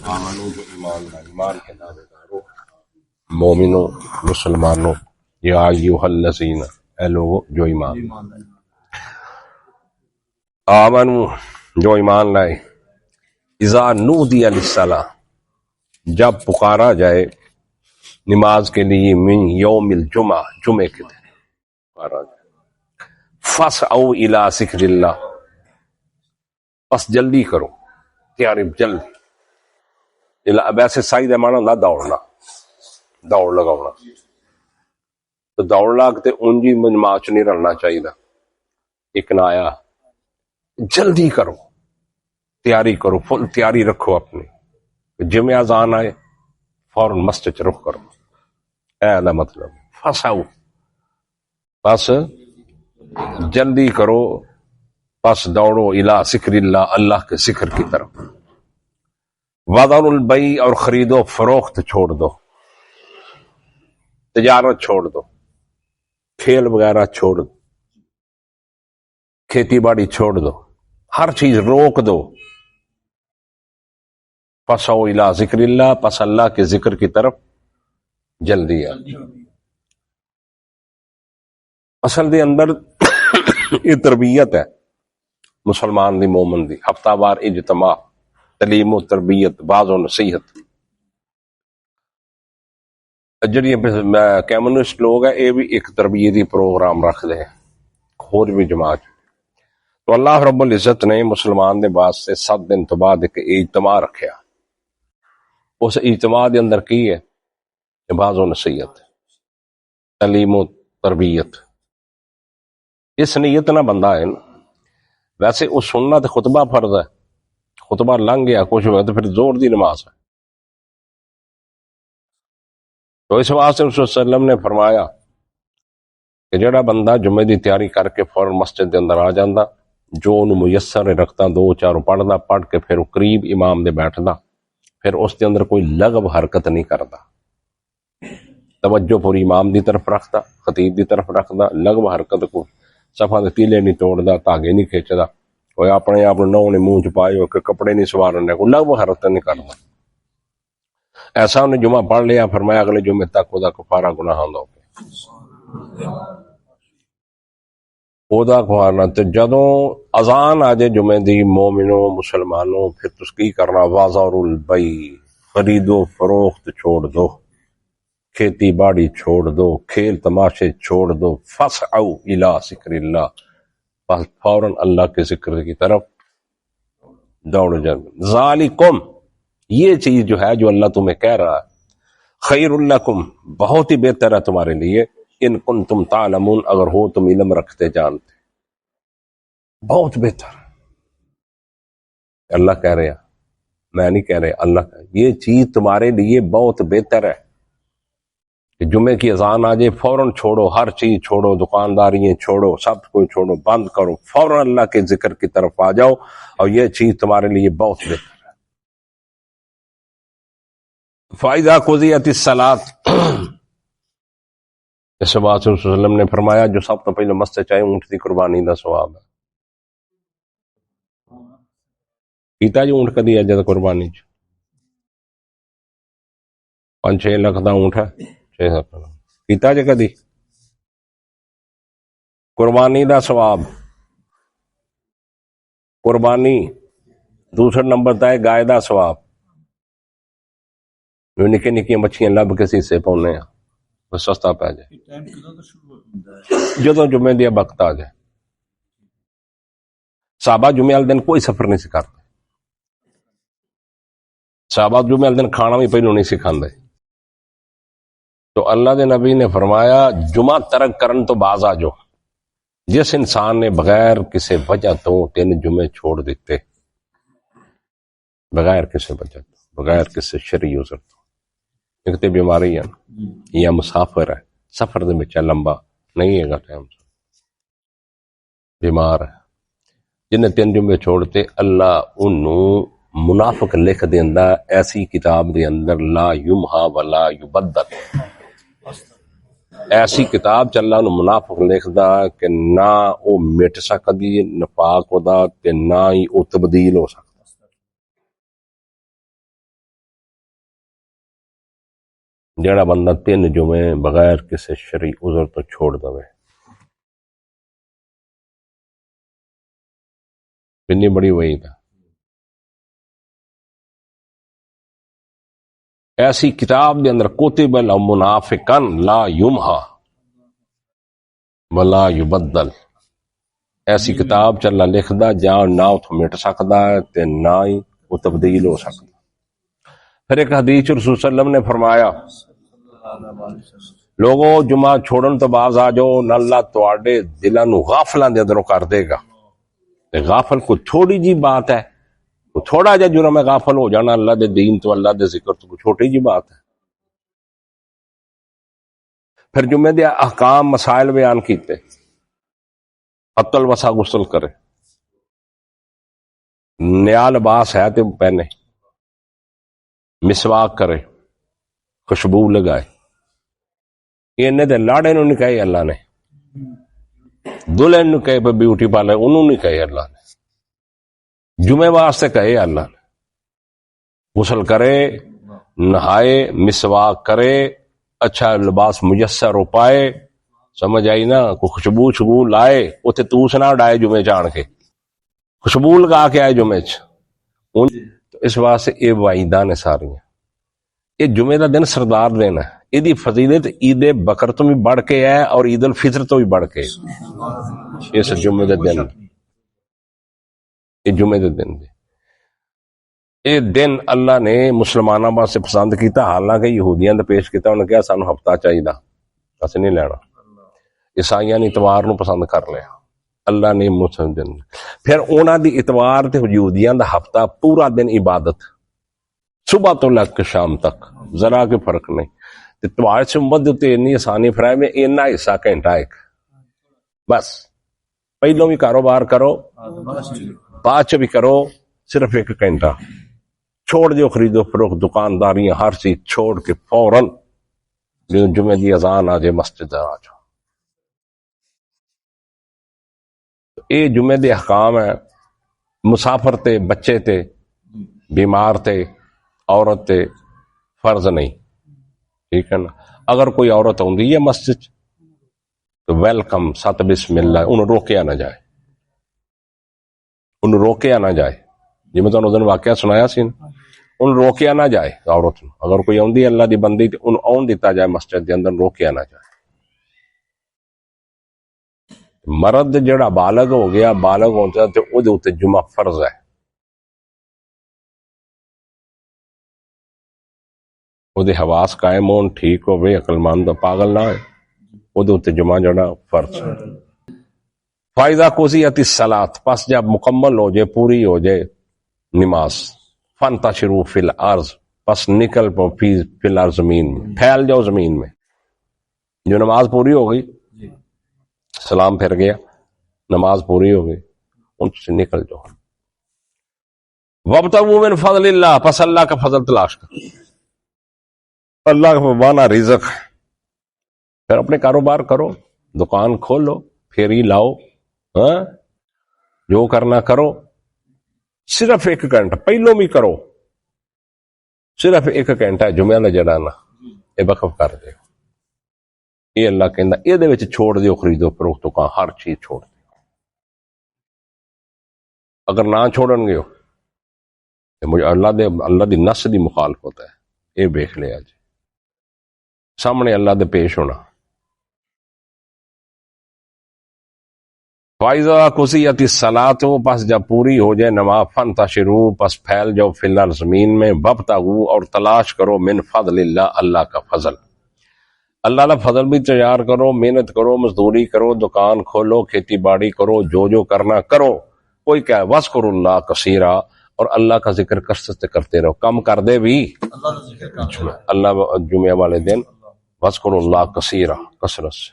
آمنو جو ایمان لائے، ایمان کے دعوے دارو، مومنو مسلمانوں، یا ایھا الذین، اے لوگو جو ایمان آمنو جو ایمان لائے، اذا نودی للصلاۃ، جب پکارا جائے نماز کے لیے، من یوم الجمعہ، جمعے کے دن پکارا جائے، فاسعوا الی ذکر اللہ، بس جلدی کرو، تیاری جلدی، ویسے سائی دے مانا نہ دوڑنا، دوڑ لگاؤنا، تو دوڑ لگتے انجی مجمع چ نہیں رلنا چاہیے، ایک نہ آیا جلدی کرو، تیاری کرو، فل تیاری رکھو اپنی، جمعہ اذان آئے فوراً مسجد چ رخ کرو، اے دا مطلب فساؤ، بس جلدی کرو، بس دوڑو، الی ذکر اللہ، اللہ کے ذکر کی طرف، وذروا البیع، اور خرید و فروخت چھوڑ دو، تجارت چھوڑ دو، کھیل وغیرہ چھوڑ دو، کھیتی باڑی چھوڑ دو، ہر چیز روک دو، فسعوا الی ذکر اللہ، پس اللہ کے ذکر کی طرف جلدی آ۔ اصل دے اندر یہ تربیت ہے مسلمان دی، مومن دی، ہفتہ وار اجتماع، تعلیم و تربیت، بعض و نصیحت۔ جڑی کمیونسٹ لوگ ہیں یہ بھی ایک تربیتی پروگرام رکھ دے ہیں، اور بھی جماعت۔ تو اللہ رب العزت نے مسلمان دے واسطے 7 دن تو بعد ایک اجتماع رکھیا، اس اجتماع دے اندر کی ہے؟ بعض و نصیحت، تعلیم و تربیت۔ اس نیت نہ بندہ ہے نا، ویسے وہ سننا تو خطبہ فرض ہے، خطبہ لنگ گیا کچھ ہوا تو پھر زور دی نماز ہے۔ تو اس واسطے رسول صلی اللہ علیہ وسلم نے فرمایا کہ جڑا بندہ جمعے دی تیاری کر کے فوراً مسجد دے اندر آ جاندا، جو انہوں میسر رکھتا، 2-4 پڑھدا، پڑھ کے پھر قریب امام دے بیٹھدا، پھر اس دے اندر کوئی لغو حرکت نہیں کردا، توجہ پوری امام دی طرف رکھدا، خطیب دی طرف رکھدا، لغو حرکت کو صفحہ دے تیلے نہیں توڑدا، تاگے نہیں کھچدا، کوئی اپنے آپ نو نے منہ چ پائے ہو کہ کپڑے نہیں سوارنے، کوئی لغو حرکت نہیں کردا۔ ایسا انہیں جمعہ پڑھ لیا، فرمایا اگلے جمعے تک وہ کفارہ گناہاں دا اودا کھوانا۔ تو جدوں اذان آ جائے جمعے دی، مومنوں مسلمانوں، پھر تس کی کرنا؟ وذروا البیع، خرید و فروخت چھوڑ دو، کھیتی باڑی چھوڑ دو، کھیل تماشے چھوڑ دو، فاسعوا الی ذکر اللہ، بس فوراً اللہ کے ذکر کی طرف دوڑ جائیں۔ ذالکم، یہ چیز جو ہے جو اللہ تمہیں کہہ رہا ہے، خیر لکم، بہت ہی بہتر ہے تمہارے لیے، ان کنتم تعلمون، اگر ہو تم علم رکھتے جانتے، بہت بہتر ہے۔ اللہ کہہ رہے ہیں، میں نہیں کہہ رہے، اللہ کہہ رہے، یہ چیز تمہارے لیے بہت بہتر ہے کہ جمعے کی اذان آ جائے فوراً چھوڑو، ہر چیز چھوڑو، دکانداریاں چھوڑو، سب کچھ چھوڑو، بند کرو، فوراً اللہ کے ذکر کی طرف آ جاؤ، اور یہ چیز تمہارے لیے بہت بہتر ہے۔ فَإِذَا قُضِيَتِ الصَّلَاةُ، اس بات سے رسول اللہ علیہ وسلم نے فرمایا جو سب تو پہلے مسجد چاہے اونٹ کی قربانی دا ثواب ہے۔ کیتا جو اونٹ کدی اجے قربانی چ 5-6 لاکھ دا اونٹ ہے، 6 کیتا جے کدی قربانی دا ثواب، قربانی۔ دوسرا نمبر تے گائے دا ثواب، نکے نکیاں مچھیاں لب کے سیسے پاؤنے ہیں، بس سستا پہ جائے جدوں جمعے دیا وقت آ جائے۔ صحابہ جمعے والے دن کوئی سفر نہیں سکھاتے، صحابہ جمعے والے دن کھانا بھی پہلو نہیں سکھاندے۔ تو اللہ دے نبی نے فرمایا جمعہ ترک کرن تو باز آ جو، جس انسان نے بغیر کسی وجہ تو 3 جمعے چھوڑ دیتے، بغیر کسی وجہ تو، بغیر کسی شرعی عذر تو، ایک تے بیماری ہے یا مسافر ہے، سفر دے وچ لمبا نہیں ہے گا ٹائم، بیمار ہے، جنہیں 3 جمعے چھوڑتے، اللہ انہوں منافق لکھ دیندا ایسی کتاب دے اندر، لا یمحا ولا یبدل، ایسی کتاب چ اللہ نو منافق لکھدا کہ نہ او مٹ سکدی نفاق دا، تے نہ ہی او تبدیل ہو سکدا۔ جڑا بندہ 3 جمعے بغیر کسی شرعی عذر تو چھوڑ دے، اتنی بڑی وعید ہے۔ ایسی کتاب دے اندر کتب المنافقن لا یمحا ولا یبدل، ایسی کتاب چ اللہ لکھدا جا نہ اتوں مٹ سکدا ہے تے نہ ہی وہ تبدیل ہو سکتا۔ پھر ایک حدیث رسول صلی اللہ علیہ وسلم نے فرمایا، لوگوں جمعہ چھوڑن تو باز آ جاؤ نہ اللہ تواڈے دلاں نو غافلاں دے اندروں کر دے گا۔ تے غافل کو تھوڑی جی بات ہے، وہ تھوڑا جا جرم ہے غافل ہو جانا اللہ دے دین تو اللہ دے ذکر تو چھوٹی جی بات ہے۔ پھر جمعے دے احکام مسائل بیان کیتے، حت الوسا غسل کرے، نیا لباس ہے تو پہنے، مسواک کرے، خوشبو لگائے، انہیں تے لاڑے نو نہیں کہے اللہ نے، دلہن نو کہے پہ بیوٹی پارلر انہوں نہیں کہے اللہ نے، جمعے واسطے کہے اللہ نے، غسل کرے، نہائے، مسواک کرے، اچھا لباس میسر ہو پائے، سمجھ آئی نا، کوئی خوشبو شبو لائے، اتنے توس نہ ڈائے جمعے جان کے، خوشبو لگا کے آئے جمعے تو اس واسطے یہ وعیداں نے ساریاں۔ یہ جمعے دا دن سردار دن ہے، یہ فضیلت عید بکر تو بھی بڑھ کے ہے اور عید الفطر تو بھی بڑھ کے اس جمعے دے دن، یہ جمعے دے دن دے یہ دن اللہ نے مسلمانوں واسطے پسند کیتا، حالانکہ یہودیاں نے پیش کیتا، انہوں نے کہا سانو ہفتہ چاہیے، اسے نہیں لینا، عیسائیاں نے اتوار نو پسند کر لیا، اللہ نے مسلم دن، پھر انہاں دی اتوار تے یہودیاں دا ہفتہ پورا دن عبادت، صبح تو لگ کے شام تک، ذرا کے فرق نہیں۔ تے تمہارے سے امت دیتے اتنی آسانی فراہم ہے، اینا حصہ گھنٹہ ایک بس، پہلوں بھی کاروبار کرو بعد چ بھی کرو، صرف 1 گھنٹہ چھوڑ دیو، خریدو فروخت، دکانداریاں، ہر چیز چھوڑ کے فوراً جمعے دی اذان آ جائے مسجد آ جاؤ۔ یہ جمعے دے احکام ہے، مسافر تے، بچے تے، بیمار تے، عورت تے فرض نہیں، ٹھیک ہے نا۔ اگر کوئی عورت ہوندی ہے مسجد تو ویلکم، 7 بسم اللہ، انہوں روکیا نہ جائے، انہوں روکیا نہ جائے، جی میں تمہیں ادھر واقعہ سنایا سی، انہوں روکیا نہ جائے عورت نو، اگر کوئی ہوندی ہے اللہ دی بندی تو انہوں آن دیتا جائے مسجد دے اندر، روکیا نہ جائے۔ مرد جڑا بالغ ہو گیا، بالغ ہوتا تو او دے اوتے جمعہ فرض ہے، او دے حواس قائم ہون، ٹھیک ہوئے، عقل مند پاگل نہ ہوئے، او دے اوتے جمعہ جڑا فرض ہے۔ فائدہ قضیت الصلاۃ، پس جب مکمل ہو جائے، پوری ہو جائے نماز، فانتشروا فی الارض، پس نکل پو فی الارض، زمین میں پھیل جاؤ، زمین میں۔ جو نماز پوری ہو گئی، سلام پھر گیا، نماز پوری ہو گئی، ان سے نکل جاؤ۔ وابتغوا من فضل اللہ، پس اللہ کا فضل تلاش کر، اللہ کا بانا رزق، پھر اپنے کاروبار کرو، دکان کھولو، پھیری لاؤ، ہاں جو کرنا کرو، صرف 1 گھنٹہ پہلو بھی کرو، صرف 1 گھنٹہ جمعہ دا جڑا نا یہ وقف کر دے، یہ اللہ کہندا یہ دے وچ چھوڑ دیو خریدو فروخت کا ہر چیز چھوڑ دیو۔ اگر نہ چھوڑن گے مجھے اللہ دی نص دی مخالفت ہے، یہ دیکھ لیا جی، سامنے اللہ دے پیش ہونا۔ فَإِذَا قُضِيَتِ الصَّلَاةُ، پس جب پوری ہو جائے نماز، فَانتَشِرُوا، پس پھیل جاؤ، فِي الْأَرْضِ، زمین میں، وَابْتَغُوا، اور تلاش کرو، من فضل اللہ، اللہ کا فضل، اللہ کا فضل بھی تیار کرو، محنت کرو، مزدوری کرو، دکان کھولو، کھیتی باڑی کرو، جو کرنا کرو، کوئی کہے وَاذْكُرُوا اللَّهَ كَثِيرًا، اور اللہ کا ذکر کثرت سے کرتے رہو، کم کر دے بھی اللہ جمعہ والے دن وَاذْكُرُوا اللَّهَ كَثِيرًا، کثرت سے،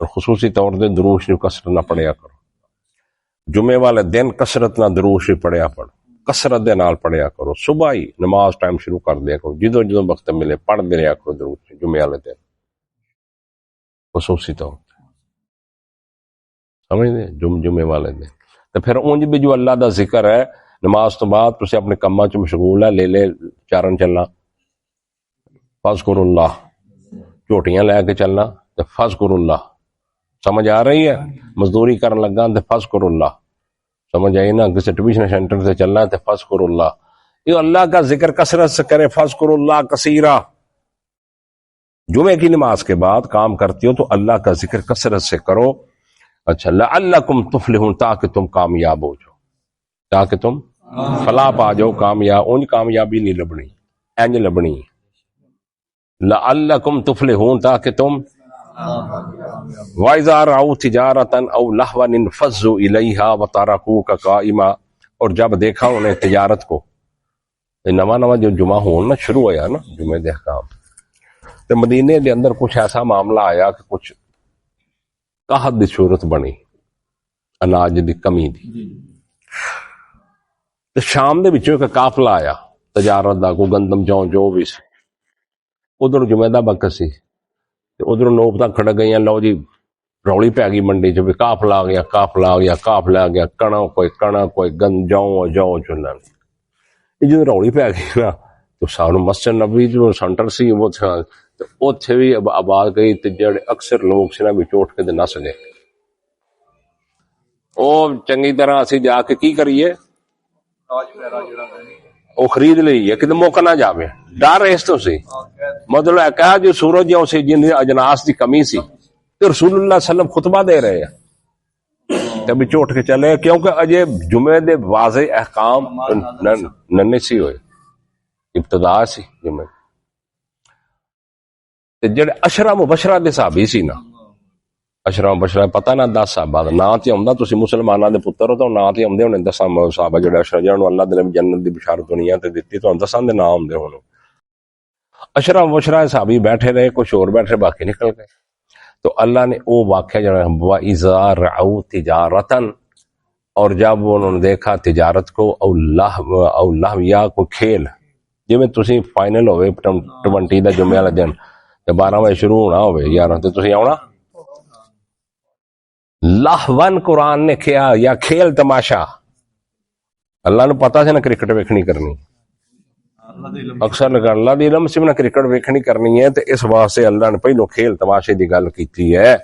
اور خصوصی طور پہ درود شریف کثرت نہ پڑھیا کرو، جمعے والے دن کثرت نہ درود شریف پڑھیا پڑھو، کثرت دے نال پڑھیا کرو، صبح ہی نماز ٹائم شروع کر دیا کرو، جدو وقت ملے پڑھ دے رہا کرو درود شریف جمعے والے دن خصوصی طور پہ، سمجھ دے جمعے والے دن۔ تو پھر اونج بھی جو اللہ دا ذکر ہے نماز تو بعد تسی اپنے کماں چ مشغول ہے، لے چارن چلنا، فاذکروا اللہ، جھوٹیاں لے کے چلنا تے فذکر اللہ، سمجھ آ رہی ہے؟ مزدوری کرن لگا تے فذکر اللہ، سمجھ آئی نا؟ کسی ٹیوشن سینٹر سے چلنا ہے تے فذکر اللہ، یہ اللہ کا ذکر کثرت سے کرے، فذکر اللہ کثیرا۔ جمعے کی نماز کے بعد کام کرتی ہو تو اللہ کا ذکر کثرت سے کرو، اچھا، لعلکم تفلحون، تاکہ تم کامیاب ہو جاؤ، تاکہ تم فلاح پا جاؤ، کامیاب، ان کامیابی نہیں لبنی، اینج لبنی، لعلکم تفلحون، تاکہ تم، وَإِذَا رَأَوْا تِجَارَةً أَوْ لَهْوًا انفضوا إِلَيْهَا وَتَرَكُوكَ قَائِمًا، اور جب دیکھا انہیں تجارت کو، نواں جو جمعہ ہون نا شروع ہویا نا جمعے دے احکام، تو مدینے دے اندر کچھ ایسا معاملہ آیا کہ کچھ قحط دی صورت بنی، اناج دی کمی دی، تو شام دے وچوں ایک قافلہ آیا تجارت دا، کو گندم جو بھی سی، ادھر جمعہ دا وقت سی، ادھر نوبتاں کھڑ گئیاں، لو جی رولی پی گئی منڈی چ بھی قافلہ آ گیا، قافلہ آ گیا، قافلہ آ گیا، کڑا کوئی گند جو چنن، یہ جو رولی پی گئی نا تو سانو مسجد نبوی جو سینٹر سی وہ اتھے بھی آواز گئی، تے جڑے اکثر لوگ سی نا وچ اٹھ کے تے نس گئے۔ او چنگی طرح اسی جا کے کی کریے، وہ خرید لئیے کہ موقع نہ جاوے، ڈر اس تو سی، مطلب ہے کہا جو سورج جو سی جن اجناس دی کمی سی، تو رسول اللہ صلی اللہ علیہ وسلم خطبہ دے رہے ہیں، تبھی چوٹ کے چلے، کیونکہ اجے جمعے دے واضح احکام ننے سی ہوئے، ابتدا سی جمعے، جڑے اشرا مبشرہ دے صحابی سی نا، اشرا مبشرہ پتہ نہ 10 صحابہ دا نا تے ہوندا، تسی مسلماناں دے پتر ہو تو نا تے ہوندے ہونے 10 صحابہ جڑے اشرا جنہاں اللہ نے جنت دی بشارت دنیا تے دتی، تو 10 دے نام ہوندے ہون۔ اشرا مبشرہ صحابی بیٹھے رہے، کچھ اور بیٹھے، باقی نکل گئے، تو اللہ نے او واقعہ جڑا وَإِذَا رَأَوْا تِجَارَةً، اور جب انہوں نے دیکھا تجارت کو، او لہو یا کو کھیل، جی میں تسی فائنل ہوئے 20 دا جمعہ والا دن تے 12 بجے شروع ہونا ہوئے 11 تے تسی آونا، لہون قرآن نے کیا یا کھیل تماشا، اللہ نے پتا سے نہ کرکٹ ویکھنی کرنی، اکثر لگا اللہ دی علم سے نہ کرکٹ ویکھنی کرنی ہے، تو اس واسطے اللہ نے پہلو کھیل تماشے دی گل کیتی ہے،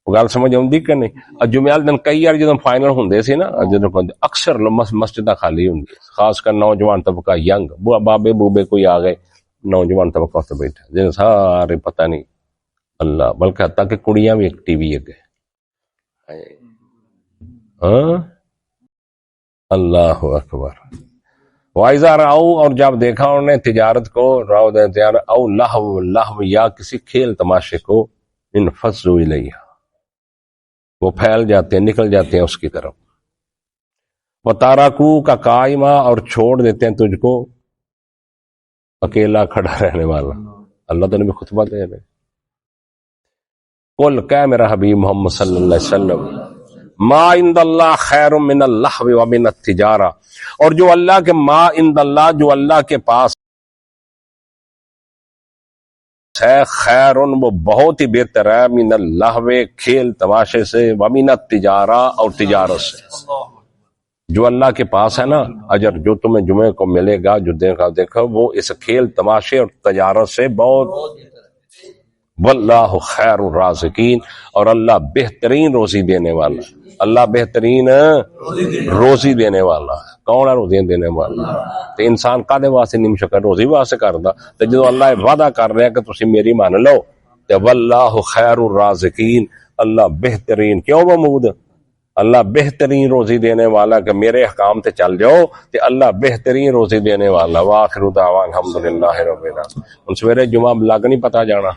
وہ گل سمجھ آؤندی کہ نہیں؟ جمعہ دن کئی بار جدوں فائنل ہوندے سی نا، جدوں اکثر مسجداں خالی ہوندی، خاص کر نوجوان طبقہ، ینگ بابے بوبے کوئی آ گئے، نوجوان طبقہ تے بیٹھا جن سارے پتہ نہیں اللہ، بلکہ حتیٰ کہ کڑیاں بھی ایک ٹی وی اگے، ہاں اللہ اکبر۔ وائزہ راؤ، اور جب دیکھا انہوں نے تجارت کو، راؤ دے تجارت، او لہو یا کسی کھیل تماشے کو، انفضوا الیہا، وہ پھیل جاتے ہیں، نکل جاتے ہیں اس کی طرف، وترکوک قائما، اور چھوڑ دیتے ہیں تجھ کو اکیلا کھڑا رہنے والا، اللہ تعالیٰ بھی خطبہ دے رہے، قل کہ میرا حبیب محمد صلی اللہ علیہ وسلم، ما عند اللہ خیر من اللہو ومن التجارہ، اور جو اللہ کے، ما عند اللہ، جو اللہ کے پاس ہے، خیر، وہ بہت ہی بہتر ہے، من اللہو، کھیل تماشے سے، ومن التجارہ، اور تجارت سے، جو اللہ کے پاس ہے نا، اجر جو تمہیں جمعے کو ملے گا، جو دیکھو وہ اس کھیل تماشے اور تجارت سے بہت، واللہ خیر الرازقین، اور اللہ بہترین روزی دینے والا، اللہ بہترین روزی دینے والا ہے۔ کون ہے روزی دینے والا؟ تو انسان کادے واسطے نہیں شکر روزی واسطے کردا، تے جدوں اللہ وعدہ کر رہا ہے کہ تسی میری مان لو، تے واللہ خیر الرازقین، اللہ بہترین، کیوں محمود؟ اللہ بہترین روزی دینے والا، کہ میرے احکام تے چل جاؤ تے اللہ بہترین روزی دینے والا۔ وآخر دعوانا الحمدللہ رب العالمین۔ ان سویرے جمعہ لگ نہیں پتا جانا۔